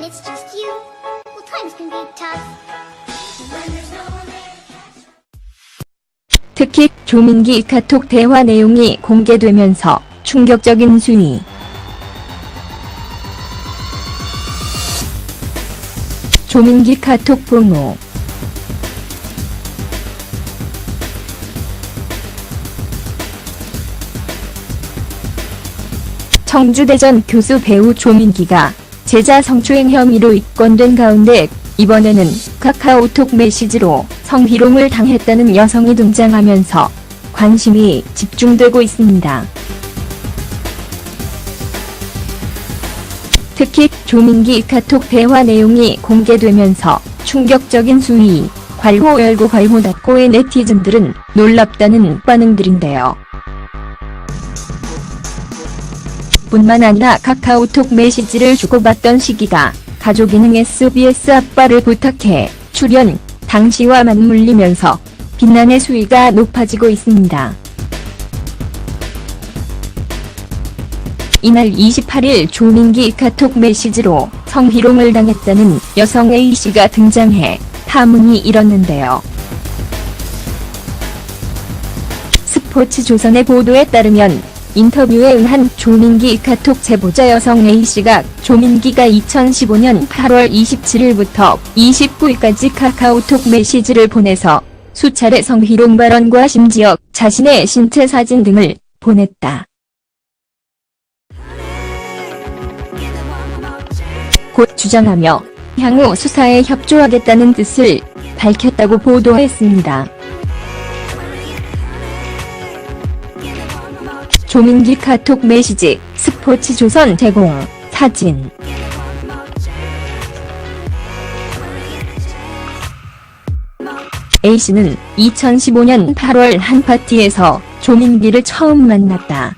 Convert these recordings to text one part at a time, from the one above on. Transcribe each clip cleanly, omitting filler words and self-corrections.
it's just you, well, times can be tough. When there's no one there. 특히 조민기 카톡 대화 내용이 공개되면서 충격적인 수위. 조민기 카톡 폭로. 청주대전 교수 배우 조민기가 제자 성추행 혐의로 입건된 가운데 이번에는 카카오톡 메시지로 성희롱을 당했다는 여성이 등장하면서 관심이 집중되고 있습니다. 특히 조민기 카톡 대화 내용이 공개되면서 충격적인 수위, 괄호 열고 괄호 닫고의 네티즌들은 놀랍다는 반응들인데요. 뿐만 아니라 카카오톡 메시지를 주고받던 시기가 가족이능 SBS 아빠를 부탁해 출연 당시와 맞물리면서 비난의 수위가 높아지고 있습니다. 이날 28일 조민기 카톡 메시지로 성희롱을 당했다는 여성 A씨가 등장해 파문이 일었는데요. 스포츠조선의 보도에 따르면 인터뷰에 응한 조민기 카톡 제보자 여성 A씨가 조민기가 2015년 8월 27일부터 29일까지 카카오톡 메시지를 보내서 수차례 성희롱 발언과 심지어 자신의 신체 사진 등을 보냈다. 곧 주장하며 향후 수사에 협조하겠다는 뜻을 밝혔다고 보도했습니다. 조민기 카톡 메시지, 스포츠조선 제공, 사진. A씨는 2015년 8월 한 파티에서 조민기를 처음 만났다.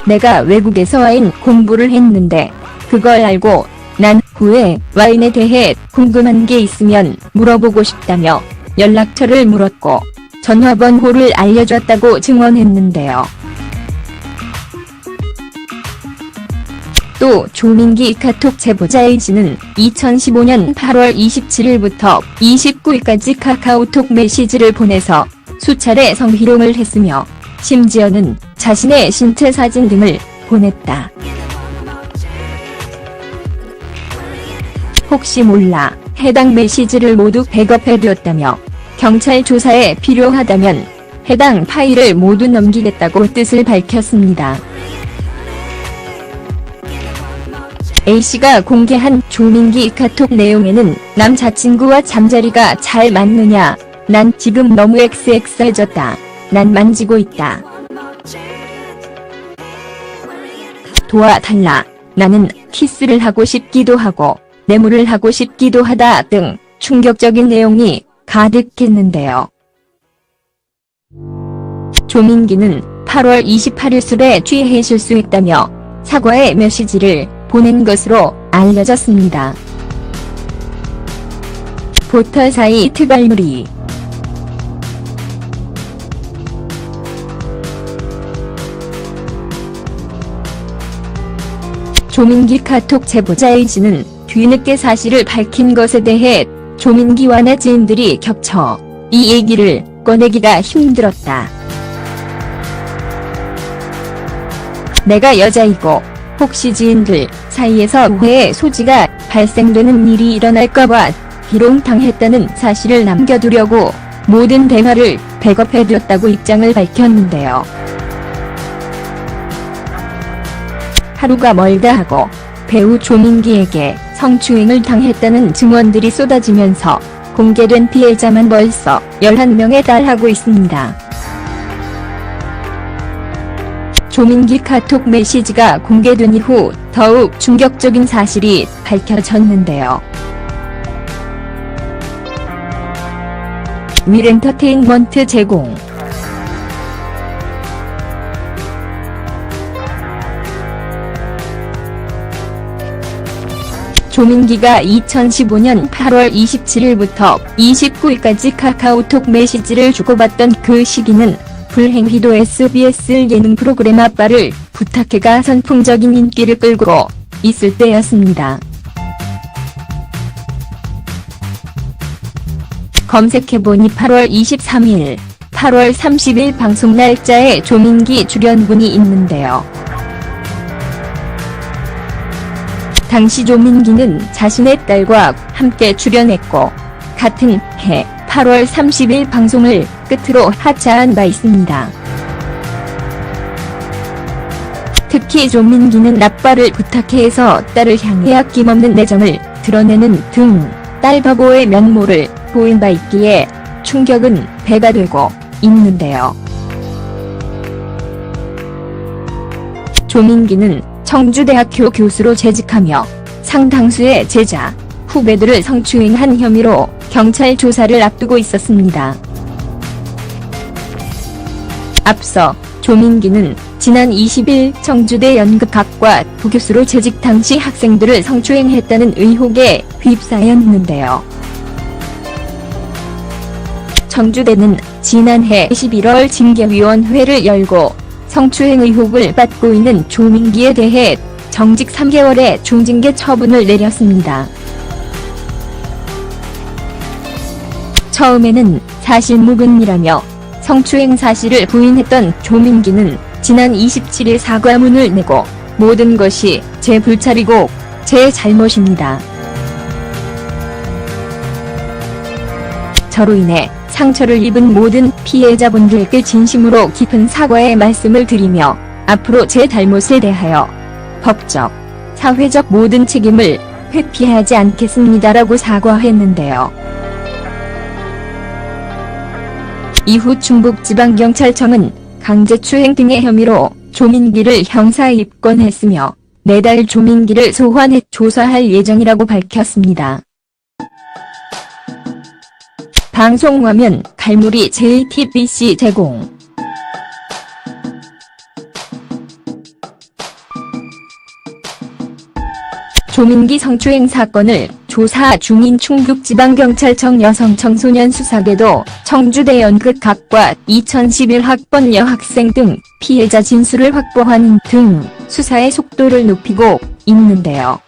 내가 외국에서 와인 공부를 했는데 그걸 알고 난 후에 와인에 대해 궁금한 게 있으면 물어보고 싶다며 연락처를 물었고 전화번호를 알려줬다고 증언했는데요. 또 조민기 카톡 제보자 A씨는 2015년 8월 27일부터 29일까지 카카오톡 메시지를 보내서 수차례 성희롱을 했으며 심지어는 자신의 신체 사진 등을 보냈다. 혹시 몰라 해당 메시지를 모두 백업해두었다며 경찰 조사에 필요하다면 해당 파일을 모두 넘기겠다고 뜻을 밝혔습니다. A씨가 공개한 조민기 카톡 내용에는 남자친구와 잠자리가 잘 맞느냐, 난 지금 너무 XX해졌다, 난 만지고 있다, 도와달라, 나는 키스를 하고 싶기도 하고 내물을 하고 싶기도 하다 등 충격적인 내용이 가득했는데요. 조민기는 8월 28일 술에 취해 실수했다며 사과의 메시지를 보낸 것으로 알려졌습니다. 포털 사이트 발물이 조민기 카톡 제보자 A씨는 뒤늦게 사실을 밝힌 것에 대해 조민기와 내 지인들이 겹쳐 이 얘기를 꺼내기가 힘들었다. 내가 여자이고 혹시 지인들 사이에서 오해의 소지가 발생되는 일이 일어날까봐 희롱당했다는 사실을 남겨두려고 모든 대화를 백업해두었다고 입장을 밝혔는데요. 하루가 멀다 하고 배우 조민기에게 성추행을 당했다는 증언들이 쏟아지면서 공개된 피해자만 벌써 11명에 달하고 있습니다. 조민기 카톡 메시지가 공개된 이후 더욱 충격적인 사실이 밝혀졌는데요. 윌엔터테인먼트 제공. 조민기가 2015년 8월 27일부터 29일까지 카카오톡 메시지를 주고받던 그 시기는 불행히도 SBS 예능 프로그램 아빠를 부탁해가 선풍적인 인기를 끌고 있을 때였습니다. 검색해보니 8월 23일, 8월 30일 방송 날짜에 조민기 출연분이 있는데요. 당시 조민기는 자신의 딸과 함께 출연했고 같은 해 8월 30일 방송을 끝으로 하차한 바 있습니다. 특히 조민기는 아빠를 부탁해에서 딸을 향해 아낌없는 애정을 드러내는 등 딸바보의 면모를 보인 바 있기에 충격은 배가 되고 있는데요. 조민기는 청주대학교 교수로 재직하며 상당수의 제자, 후배들을 성추행한 혐의로 경찰 조사를 앞두고 있었습니다. 앞서 조민기는 지난 20일 청주대 연극학과 부교수로 재직 당시 학생들을 성추행했다는 의혹에 휩싸였는데요. 청주대는 지난해 11월 징계위원회를 열고 성추행 의혹을 받고 있는 조민기에 대해 정직 3개월의 중징계 처분을 내렸습니다. 처음에는 사실무근이라며 성추행 사실을 부인했던 조민기는 지난 27일 사과문을 내고 모든 것이 제 불찰이고 제 잘못입니다. 저로 인해 상처를 입은 모든 피해자분들께 진심으로 깊은 사과의 말씀을 드리며 앞으로 제 잘못에 대하여 법적, 사회적 모든 책임을 회피하지 않겠습니다라고 사과했는데요. 이후 충북지방경찰청은 강제추행 등의 혐의로 조민기를 형사 입건했으며 내달 조민기를 소환해 조사할 예정이라고 밝혔습니다. 방송화면 갈무리 JTBC 제공. 조민기 성추행 사건을 조사 중인 충북지방경찰청 여성청소년 수사계도 청주대 연극학과 2011 학번 여학생 등 피해자 진술을 확보하는 등 수사의 속도를 높이고 있는데요.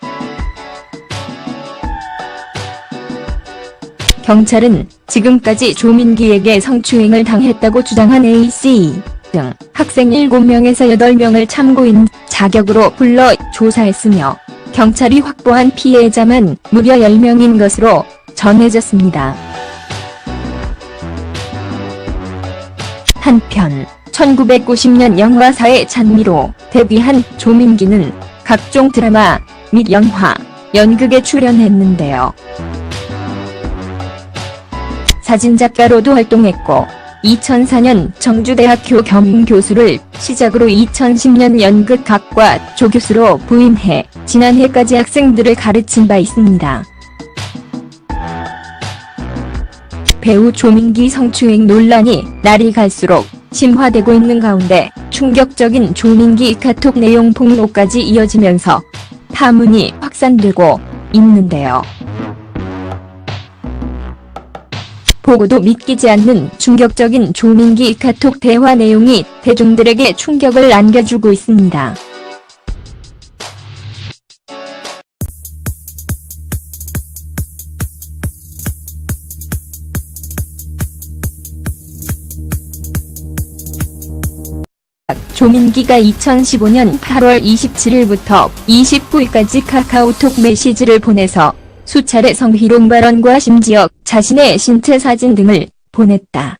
경찰은 지금까지 조민기에게 성추행을 당했다고 주장한 A씨 등 학생 7명에서 8명을 참고인 자격으로 불러 조사했으며 경찰이 확보한 피해자만 무려 10명인 것으로 전해졌습니다. 한편 1990년 영화사의 찬미로 데뷔한 조민기는 각종 드라마 및 영화, 연극에 출연했는데요. 사진작가로도 활동했고 2004년 청주대학교 겸임교수를 시작으로 2010년 연극학과 조교수로 부임해 지난해까지 학생들을 가르친 바 있습니다. 배우 조민기 성추행 논란이 날이 갈수록 심화되고 있는 가운데 충격적인 조민기 카톡 내용 폭로까지 이어지면서 파문이 확산되고 있는데요. 보고도 믿기지 않는 충격적인 조민기 카톡 대화 내용이 대중들에게 충격을 안겨주고 있습니다. 조민기가 2015년 8월 27일부터 29일까지 카카오톡 메시지를 보내서 수차례 성희롱 발언과 심지어 자신의 신체 사진 등을 보냈다.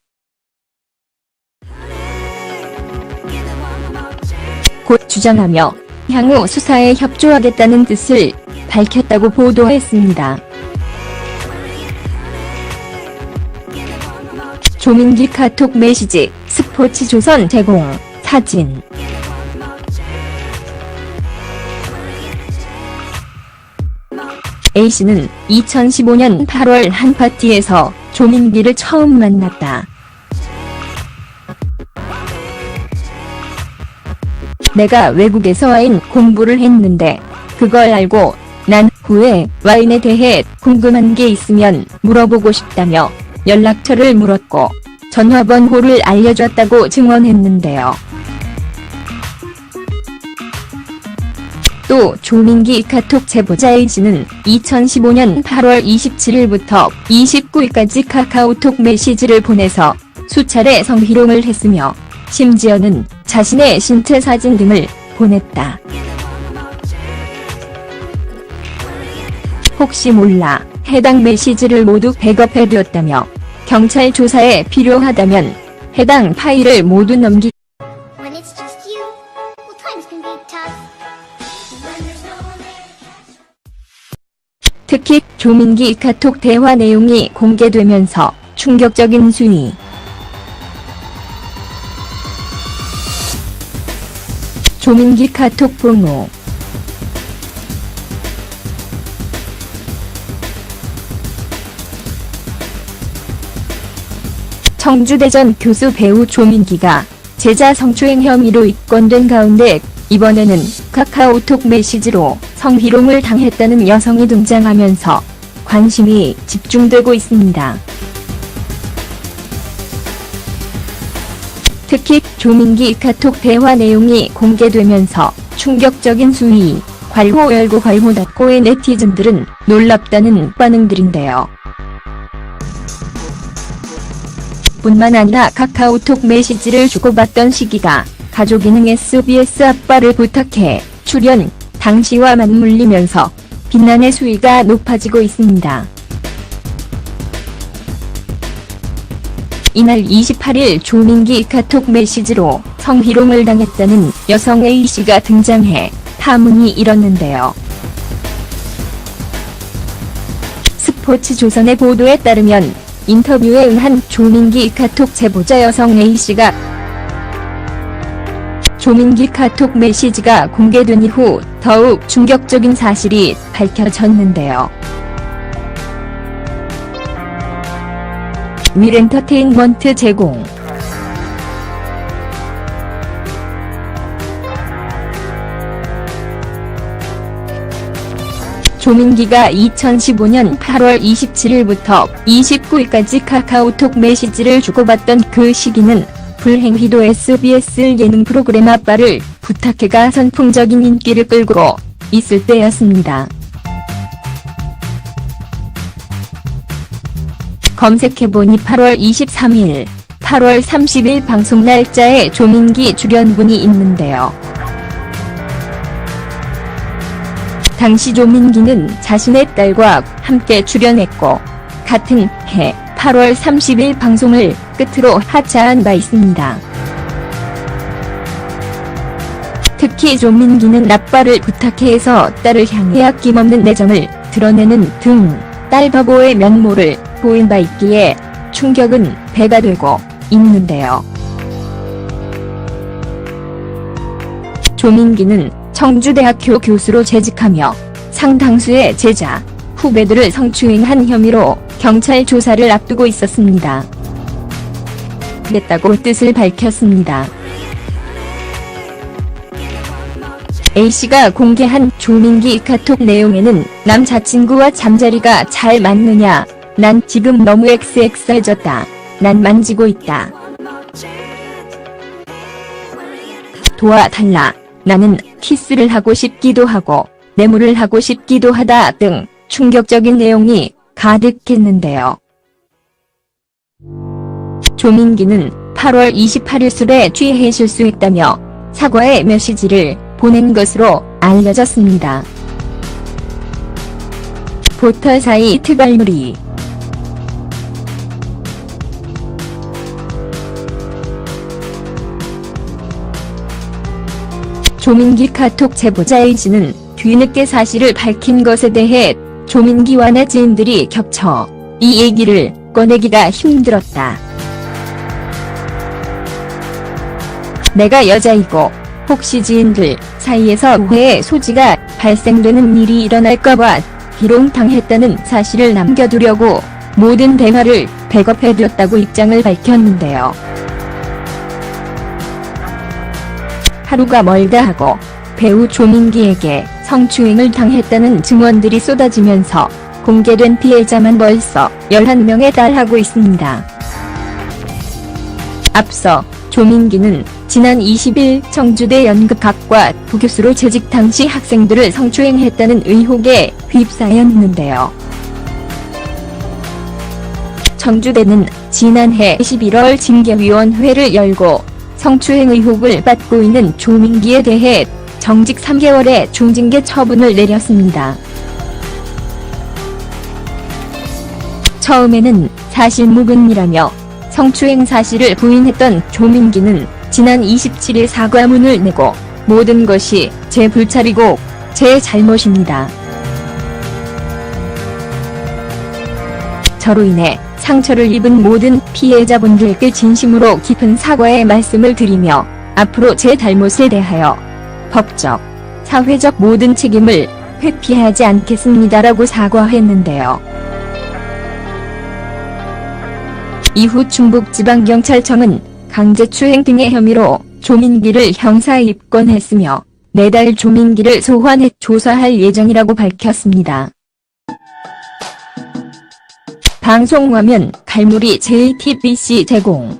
곧 주장하며 향후 수사에 협조하겠다는 뜻을 밝혔다고 보도했습니다. 조민기 카톡 메시지, 스포츠조선 제공, 사진. A씨는 2015년 8월 한 파티에서 조민기를 처음 만났다. 내가 외국에서 와인 공부를 했는데 그걸 알고 난 후에 와인에 대해 궁금한 게 있으면 물어보고 싶다며 연락처를 물었고 전화번호를 알려줬다고 증언했는데요. 또 조민기 카톡 제보자 A씨는 2015년 8월 27일부터 29일까지 카카오톡 메시지를 보내서 수차례 성희롱을 했으며 심지어는 자신의 신체 사진 등을 보냈다. 혹시 몰라 해당 메시지를 모두 백업해두었다며 경찰 조사에 필요하다면 해당 파일을 모두 넘기. When it's just you, well, times can be tough. When there's no one there. 특히 조민기 카톡 대화 내용이 공개되면서 충격적인 수위. 조민기 카톡 폭로. 청주대전 교수 배우 조민기가 제자 성추행 혐의로 입건된 가운데 이번에는 카카오톡 메시지로 성희롱을 당했다는 여성이 등장하면서 관심이 집중되고 있습니다. 특히 조민기 카톡 대화 내용이 공개되면서 충격적인 수위, 괄호 열고 괄호 닫고의 네티즌들은 놀랍다는 반응들인데요. 뿐만 아니라 카카오톡 메시지를 주고받던 시기가 가족이능 SBS 아빠를 부탁해 출연 당시와 맞물리면서 비난의 수위가 높아지고 있습니다. 이날 28일 조민기 카톡 메시지로 성희롱을 당했다는 여성 A씨가 등장해 파문이 일었는데요. 스포츠조선의 보도에 따르면 인터뷰에 응한 조민기 카톡 제보자 여성 A씨가 조민기 카톡 메시지가 공개된 이후 더욱 충격적인 사실이 밝혀졌는데요. 윌엔터테인먼트 제공. 조민기가 2015년 8월 27일부터 29일까지 카카오톡 메시지를 주고받던 그 시기는 불행히도 SBS 예능 프로그램 아빠를 부탁해가 선풍적인 인기를 끌고 있을 때였습니다. 검색해보니 8월 23일, 8월 30일 방송 날짜에 조민기 출연분이 있는데요. 당시 조민기는 자신의 딸과 함께 출연했고 같은 해 8월 30일 방송을 끝으로 하차한 바 있습니다. 특히 조민기는 아빠를 부탁해서 딸을 향해 아낌없는 애정을 드러내는 등 딸 바보의 면모를 보인 바 있기에 충격은 배가 되고 있는데요. 조민기는 청주대학교 교수로 재직하며 상당수의 제자, 후배들을 성추행한 혐의로 경찰 조사를 앞두고 있었습니다. 그랬다고 뜻을 밝혔습니다. A씨가 공개한 조민기 카톡 내용에는 남자친구와 잠자리가 잘 맞느냐, 난 지금 너무 XX해졌다, 난 만지고 있다, 도와달라, 나는 키스를 하고 싶기도 하고 내물을 하고 싶기도 하다 등 충격적인 내용이 가득했는데요. 조민기는 8월 28일 술에 취해 실수했다며 사과의 메시지를 보낸 것으로 알려졌습니다. 포털 사이트 발물이 조민기 카톡 제보자 A씨는 뒤늦게 사실을 밝힌 것에 대해 조민기와 내 지인들이 겹쳐 이 얘기를 꺼내기가 힘들었다. 내가 여자이고 혹시 지인들 사이에서 오해의 소지가 발생되는 일이 일어날까봐 희롱당했다는 사실을 남겨두려고 모든 대화를 백업해두었다고 입장을 밝혔는데요. 하루가 멀다 하고 배우 조민기에게 성추행을 당했다는 증언들이 쏟아지면서 공개된 피해자만 벌써 11명에 달하고 있습니다. 앞서 조민기는 지난 20일 청주대 연극학과 부교수로 재직 당시 학생들을 성추행했다는 의혹에 휩싸였는데요. 청주대는 지난해 11월 징계위원회를 열고 성추행 의혹을 받고 있는 조민기에 대해 정직 3개월의 중징계 처분을 내렸습니다. 처음에는 사실무근이라며 성추행 사실을 부인했던 조민기는 지난 27일 사과문을 내고 모든 것이 제 불찰이고 제 잘못입니다. 저로 인해 상처를 입은 모든 피해자분들께 진심으로 깊은 사과의 말씀을 드리며 앞으로 제 잘못에 대하여 법적, 사회적 모든 책임을 회피하지 않겠습니다라고 사과했는데요. 이후 충북지방경찰청은 강제추행 등의 혐의로 조민기를 형사에 입건했으며 내달 조민기를 소환해 조사할 예정이라고 밝혔습니다. 방송화면 갈무리 JTBC 제공.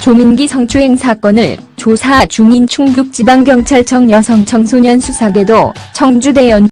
조민기 성추행 사건을 조사 중인 충북지방경찰청 여성청소년 수사계도 청주대 연